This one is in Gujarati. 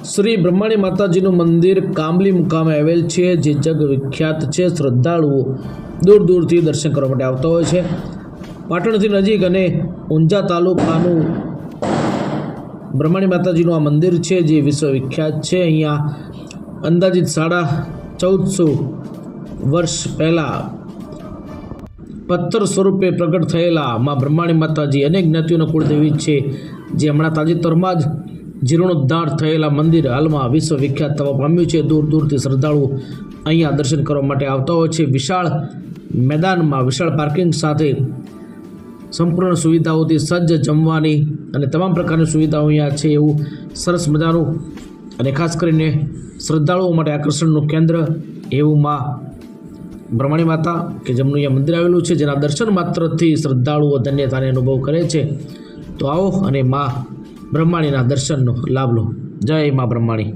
શ્રી બ્રહ્માણી માતાજીનું મંદિર કામલી મુકામે આવેલ છે, જે જગ વિખ્યાત છે. શ્રદ્ધાળુઓ દૂર દૂરથી દર્શન કરવા માટે આવતા હોય છે. પાટણથી નજીક અને ઊંઝા તાલુકાનું બ્રહ્માણી માતાજીનું આ મંદિર છે, જે વિશ્વવિખ્યાત છે. અહીંયા અંદાજિત 1450 વર્ષ પહેલાં પથ્થર સ્વરૂપે પ્રગટ થયેલા માં બ્રહ્માણી માતાજી અનેક જ્ઞાતિઓના કુળદેવી છે, જે હમણાં તાજેતરમાં જ જીર્ણોદ્ધાર થયેલા મંદિર હાલમાં વિશ્વવિખ્યાત થવા પામ્યું છે. દૂર દૂરથી શ્રદ્ધાળુઓ અહીંયા દર્શન કરવા માટે આવતા હોય છે. વિશાળ મેદાનમાં વિશાળ પાર્કિંગ સાથે સંપૂર્ણ સુવિધાઓથી સજ્જ જમવાની અને તમામ પ્રકારની સુવિધાઓ અહીંયા છે. એવું સરસ મજાનું અને ખાસ કરીને શ્રદ્ધાળુઓ માટે આકર્ષણનું કેન્દ્ર એવું માં બ્રહ્માણી માતા કે જેમનું અહીંયા મંદિર આવેલું છે, જેના દર્શન માત્રથી શ્રદ્ધાળુઓ ધન્યતાને અનુભવ કરે છે. તો આવો અને માં બ્રહ્માણીના દર્શનનો લાભ લો. જય માં બ્રહ્માણી.